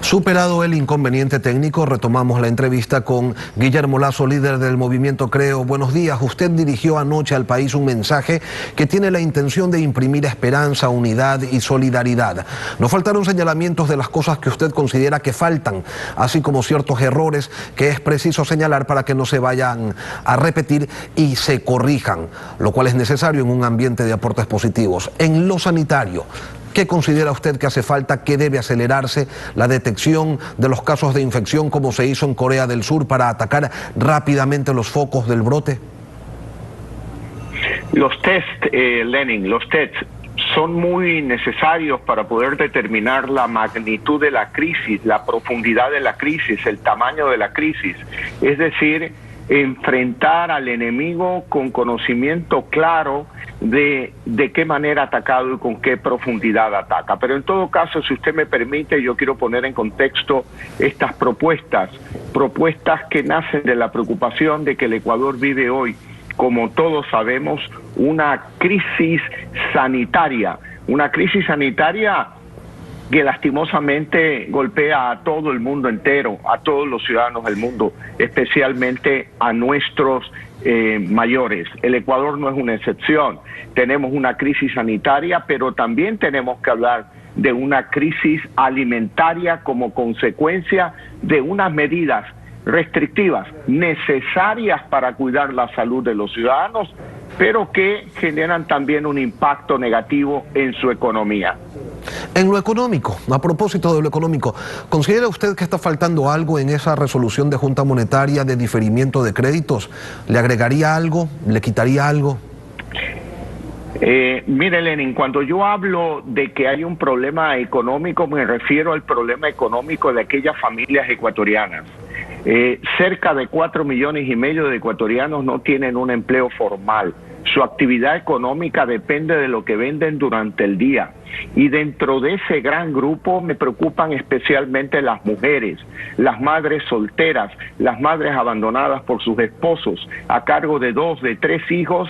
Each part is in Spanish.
Superado el inconveniente técnico, retomamos la entrevista con Guillermo Lasso, líder del movimiento Creo. Buenos días. Usted dirigió anoche al país un mensaje que tiene la intención de imprimir esperanza, unidad y solidaridad. Nos faltaron señalamientos de las cosas que usted considera que faltan, así como ciertos errores que es preciso señalar para que no se vayan a repetir y se corrijan, lo cual es necesario en un ambiente de aportes positivos. En lo sanitario, ¿qué considera usted que hace falta? ¿Qué debe acelerarse? La detección de los casos de infección como se hizo en Corea del Sur para atacar rápidamente los focos del brote. Los test, Lenin, los test son muy necesarios para poder determinar la magnitud de la crisis, la profundidad de la crisis, el tamaño de la crisis. Es decir, enfrentar al enemigo con conocimiento claro de qué manera ha atacado y con qué profundidad ataca. Pero en todo caso, si usted me permite, yo quiero poner en contexto estas propuestas que nacen de la preocupación de que el Ecuador vive hoy, como todos sabemos, una crisis sanitaria que lastimosamente golpea a todo el mundo entero, a todos los ciudadanos del mundo, especialmente a nuestros mayores. El Ecuador no es una excepción. Tenemos una crisis sanitaria, pero también tenemos que hablar de una crisis alimentaria como consecuencia de unas medidas restrictivas necesarias para cuidar la salud de los ciudadanos, pero que generan también un impacto negativo en su economía. En lo económico, a propósito de lo económico, ¿considera usted que está faltando algo en esa resolución de Junta Monetaria de diferimiento de créditos? ¿Le agregaría algo? ¿Le quitaría algo? Mire, Lenin, cuando yo hablo de que hay un problema económico, me refiero al problema económico de aquellas familias ecuatorianas. Cerca de 4,5 millones de ecuatorianos no tienen un empleo formal. Su actividad económica depende de lo que venden durante el día. Y dentro de ese gran grupo me preocupan especialmente las mujeres, las madres solteras, las madres abandonadas por sus esposos, a cargo de 2, de 3 hijos,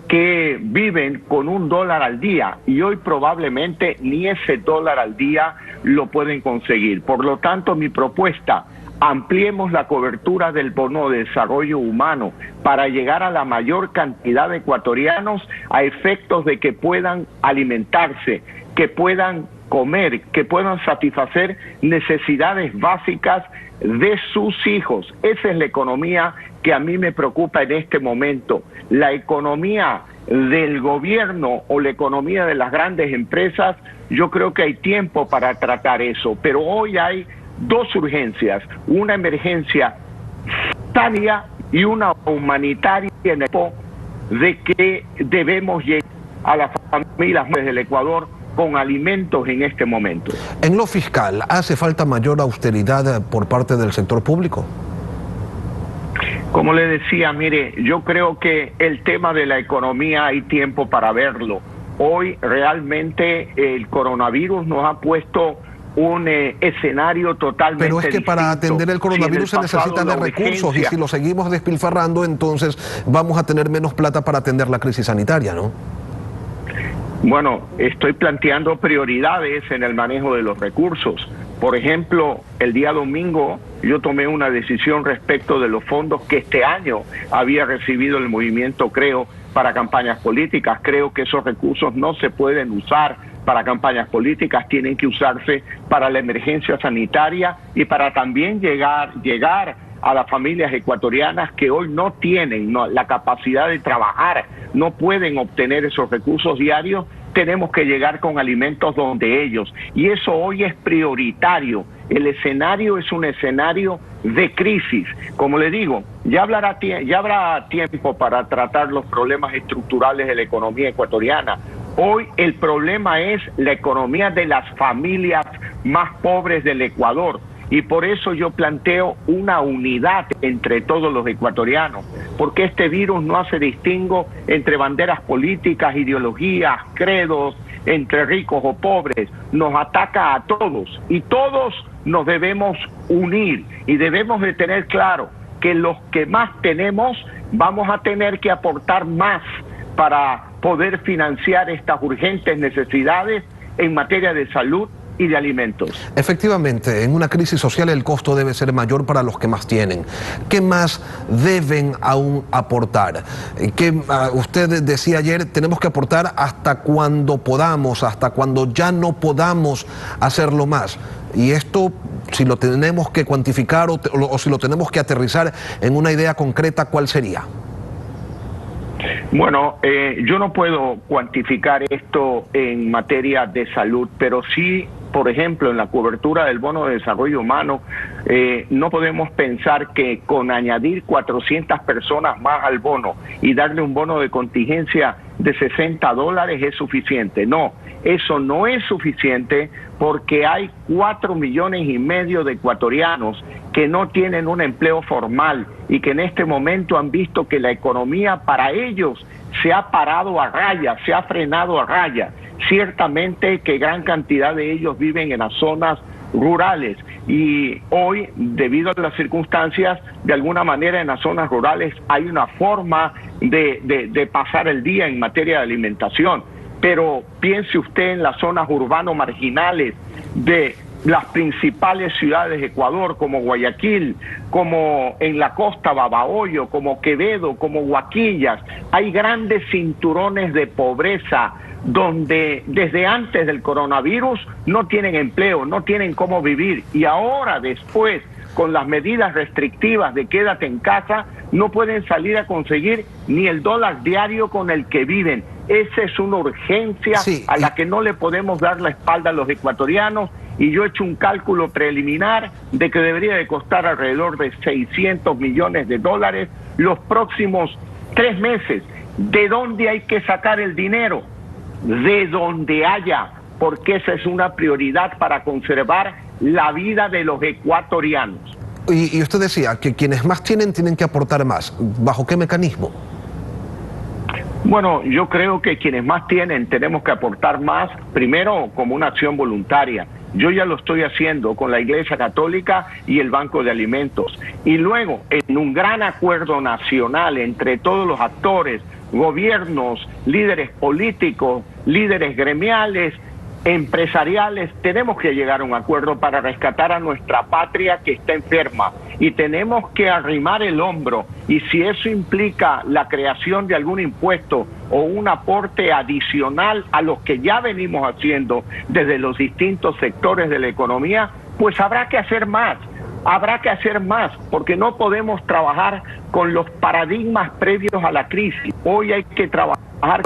que viven con $1 al día y hoy probablemente ni ese $1 al día lo pueden conseguir. Por lo tanto, mi propuesta: ampliemos la cobertura del bono de desarrollo humano para llegar a la mayor cantidad de ecuatorianos a efectos de que puedan alimentarse, que puedan comer, que puedan satisfacer necesidades básicas de sus hijos. Esa es la economía que a mí me preocupa en este momento. La economía del gobierno o la economía de las grandes empresas, yo creo que hay tiempo para tratar eso, pero hoy hay 2 urgencias, una emergencia sanitaria y una humanitaria, en el de que debemos llegar a las familias del Ecuador con alimentos en este momento. En lo fiscal, ¿hace falta mayor austeridad por parte del sector público? Como le decía, mire, yo creo que el tema de la economía hay tiempo para verlo. Hoy realmente el coronavirus nos ha puesto un escenario totalmente Pero es que distinto. para atender el coronavirus se necesita de recursos y si lo seguimos despilfarrando, entonces vamos a tener menos plata para atender la crisis sanitaria, ¿no? Bueno, estoy planteando prioridades en el manejo de los recursos. Por ejemplo, el día domingo yo tomé una decisión respecto de los fondos que este año había recibido el movimiento Creo para campañas políticas. Creo que esos recursos no se pueden usar para campañas políticas, tienen que usarse para la emergencia sanitaria y para también llegar a las familias ecuatorianas que hoy no tienen la capacidad de trabajar, no pueden obtener esos recursos diarios. Tenemos que llegar con alimentos donde ellos, y eso hoy es prioritario. El escenario es un escenario de crisis. Como le digo, ya habrá tiempo para tratar los problemas estructurales de la economía ecuatoriana. Hoy el problema es la economía de las familias más pobres del Ecuador. Y por eso yo planteo una unidad entre todos los ecuatorianos, porque este virus no hace distingo entre banderas políticas, ideologías, credos, entre ricos o pobres. Nos ataca a todos y todos nos debemos unir y debemos de tener claro que los que más tenemos vamos a tener que aportar más para poder financiar estas urgentes necesidades en materia de salud, y de alimentos. Efectivamente, en una crisis social el costo debe ser mayor para los que más tienen. ¿Qué más deben aún aportar? Usted decía ayer, tenemos que aportar hasta cuando podamos, hasta cuando ya no podamos hacerlo más. Y esto, si lo tenemos que cuantificar o si lo tenemos que aterrizar en una idea concreta, ¿cuál sería? Bueno, yo no puedo cuantificar esto en materia de salud, pero sí, por ejemplo, en la cobertura del bono de desarrollo humano, no podemos pensar que con añadir 400 personas más al bono y darle un bono de contingencia de $60 es suficiente. No, eso no es suficiente porque hay 4,5 millones de ecuatorianos que no tienen un empleo formal y que en este momento han visto que la economía para ellos se ha parado a raya, se ha frenado a raya. Ciertamente que gran cantidad de ellos viven en las zonas rurales y hoy, debido a las circunstancias, de alguna manera en las zonas rurales hay una forma de pasar el día en materia de alimentación. Pero piense usted en las zonas urbano marginales de las principales ciudades de Ecuador, como Guayaquil, como en la costa Babahoyo, como Quevedo, como Huaquillas. Hay grandes cinturones de pobreza donde desde antes del coronavirus no tienen empleo, no tienen cómo vivir, y ahora después, con las medidas restrictivas de quédate en casa, no pueden salir a conseguir ni el dólar diario con el que viven. Esa es una urgencia a la que no le podemos dar la espalda a los ecuatorianos, y yo he hecho un cálculo preliminar de que debería de costar alrededor de $600 millones los próximos 3 meses. ¿De dónde hay que sacar el dinero? De donde haya, porque esa es una prioridad para conservar la vida de los ecuatorianos. Y usted decía que quienes más tienen que aportar más. ¿Bajo qué mecanismo? Bueno, yo creo que quienes más tienen tenemos que aportar más, primero como una acción voluntaria. Yo ya lo estoy haciendo con la Iglesia Católica y el Banco de Alimentos. Y luego, en un gran acuerdo nacional entre todos los actores, gobiernos, líderes políticos, líderes gremiales, empresariales, tenemos que llegar a un acuerdo para rescatar a nuestra patria que está enferma, y tenemos que arrimar el hombro, y si eso implica la creación de algún impuesto o un aporte adicional a los que ya venimos haciendo desde los distintos sectores de la economía, pues habrá que hacer más. Habrá que hacer más, porque no podemos trabajar con los paradigmas previos a la crisis. Hoy hay que trabajar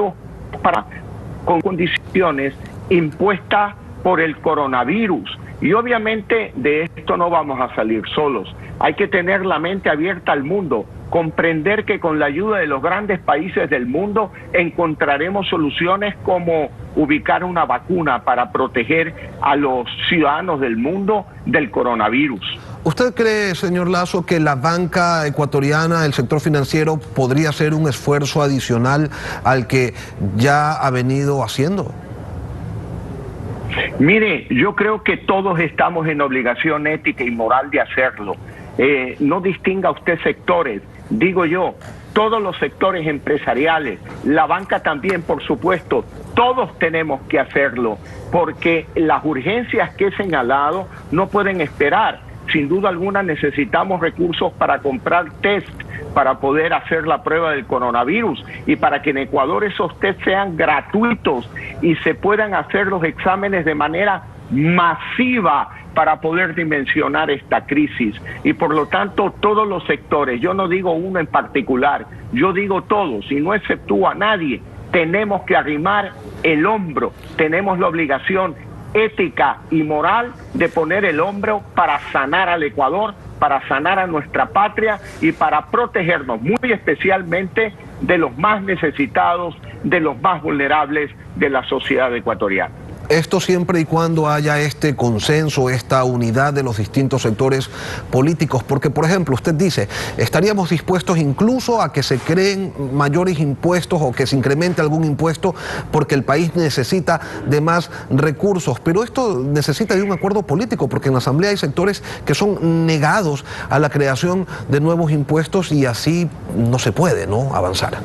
con condiciones impuestas por el coronavirus. Y obviamente de esto no vamos a salir solos. Hay que tener la mente abierta al mundo, comprender que con la ayuda de los grandes países del mundo encontraremos soluciones como ubicar una vacuna para proteger a los ciudadanos del mundo del coronavirus. ¿Usted cree, señor Lasso, que la banca ecuatoriana, el sector financiero, podría hacer un esfuerzo adicional al que ya ha venido haciendo? Mire, yo creo que todos estamos en obligación ética y moral de hacerlo. No distinga usted sectores, digo yo, todos los sectores empresariales, la banca también, por supuesto, todos tenemos que hacerlo, porque las urgencias que he señalado no pueden esperar. Sin duda alguna necesitamos recursos para comprar test, para poder hacer la prueba del coronavirus, y para que en Ecuador esos test sean gratuitos y se puedan hacer los exámenes de manera masiva para poder dimensionar esta crisis. Y por lo tanto todos los sectores, yo no digo uno en particular, yo digo todos, y no exceptúo a nadie, tenemos que arrimar el hombro, tenemos la obligación ética y moral de poner el hombro para sanar al Ecuador, para sanar a nuestra patria y para protegernos muy especialmente de los más necesitados, de los más vulnerables de la sociedad ecuatoriana. Esto siempre y cuando haya este consenso, esta unidad de los distintos sectores políticos, porque por ejemplo usted dice, estaríamos dispuestos incluso a que se creen mayores impuestos o que se incremente algún impuesto porque el país necesita de más recursos, pero esto necesita de un acuerdo político, porque en la Asamblea hay sectores que son negados a la creación de nuevos impuestos y así no se puede, ¿no?, avanzar.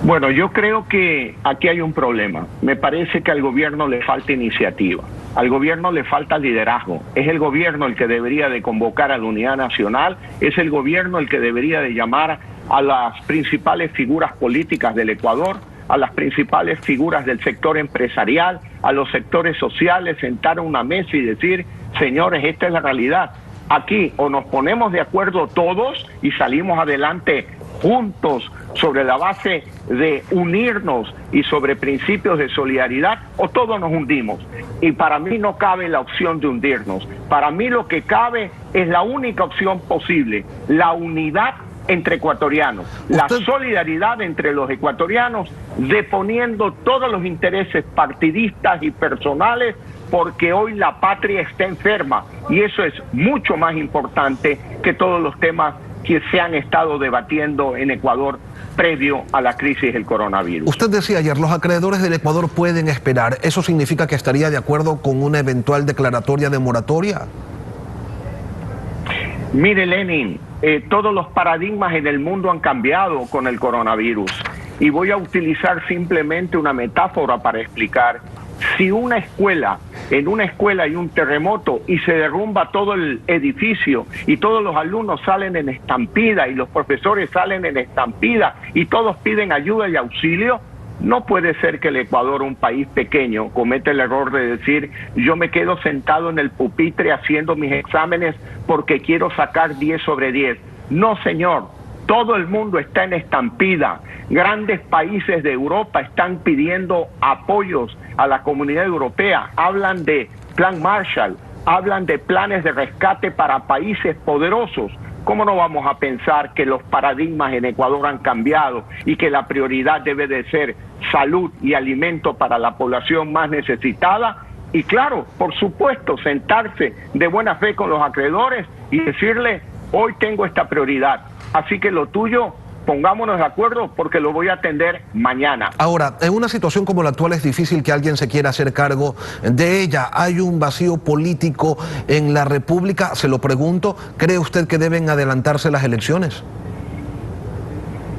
Bueno, yo creo que aquí hay un problema. Me parece que al gobierno le falta iniciativa, al gobierno le falta liderazgo. Es el gobierno el que debería de convocar a la unidad nacional, es el gobierno el que debería de llamar a las principales figuras políticas del Ecuador, a las principales figuras del sector empresarial, a los sectores sociales, sentar a una mesa y decir, señores, esta es la realidad. Aquí o nos ponemos de acuerdo todos y salimos adelante juntos sobre la base de unirnos y sobre principios de solidaridad, o todos nos hundimos. Y para mí no cabe la opción de hundirnos. Para mí lo que cabe es la única opción posible, la unidad entre ecuatorianos, la solidaridad entre los ecuatorianos, deponiendo todos los intereses partidistas y personales, porque hoy la patria está enferma y eso es mucho más importante que todos los temas que se han estado debatiendo en Ecuador previo a la crisis del coronavirus. Usted decía ayer, los acreedores del Ecuador pueden esperar. ¿Eso significa que estaría de acuerdo con una eventual declaratoria de moratoria? Mire, Lenin, todos los paradigmas en el mundo han cambiado con el coronavirus y voy a utilizar simplemente una metáfora para explicar. Si en una escuela hay un terremoto y se derrumba todo el edificio y todos los alumnos salen en estampida y los profesores salen en estampida y todos piden ayuda y auxilio, no puede ser que el Ecuador, un país pequeño, cometa el error de decir yo me quedo sentado en el pupitre haciendo mis exámenes porque quiero sacar 10 sobre 10. No, señor. Todo el mundo está en estampida. Grandes países de Europa están pidiendo apoyos a la comunidad europea. Hablan de Plan Marshall, hablan de planes de rescate para países poderosos. ¿Cómo no vamos a pensar que los paradigmas en Ecuador han cambiado y que la prioridad debe de ser salud y alimento para la población más necesitada? Y claro, por supuesto, sentarse de buena fe con los acreedores y decirle, hoy tengo esta prioridad. Así que lo tuyo, pongámonos de acuerdo porque lo voy a atender mañana. Ahora, en una situación como la actual es difícil que alguien se quiera hacer cargo de ella. Hay un vacío político en la República. Se lo pregunto, ¿cree usted que deben adelantarse las elecciones?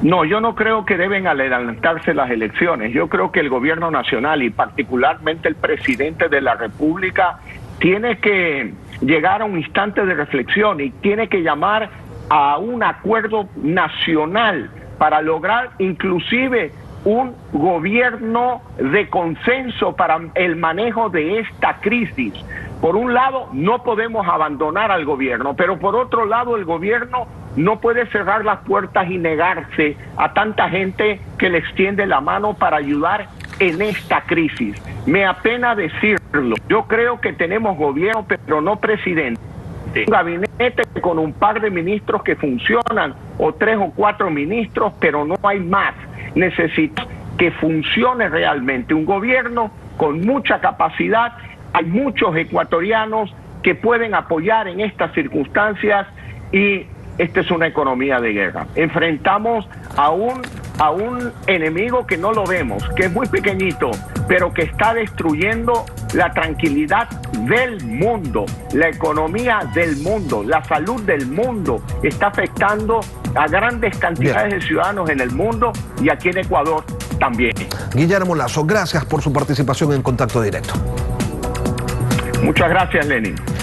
No, yo no creo que deben adelantarse las elecciones. Yo creo que el gobierno nacional y particularmente el presidente de la República tiene que llegar a un instante de reflexión y tiene que llamar a un acuerdo nacional para lograr inclusive un gobierno de consenso para el manejo de esta crisis. Por un lado, no podemos abandonar al gobierno, pero por otro lado, el gobierno no puede cerrar las puertas y negarse a tanta gente que le extiende la mano para ayudar en esta crisis. Me apena decirlo, yo creo que tenemos gobierno, pero no presidente. Un gabinete con un par de ministros que funcionan, o 3 o 4 ministros, pero no hay más. Necesitamos que funcione realmente un gobierno con mucha capacidad. Hay muchos ecuatorianos que pueden apoyar en estas circunstancias y esta es una economía de guerra. Enfrentamos a un enemigo que no lo vemos, que es muy pequeñito, pero que está destruyendo la tranquilidad del mundo, la economía del mundo, la salud del mundo. Está afectando a grandes cantidades de ciudadanos en el mundo y aquí en Ecuador también. Guillermo Lasso, gracias por su participación en Contacto Directo. Muchas gracias, Lenin.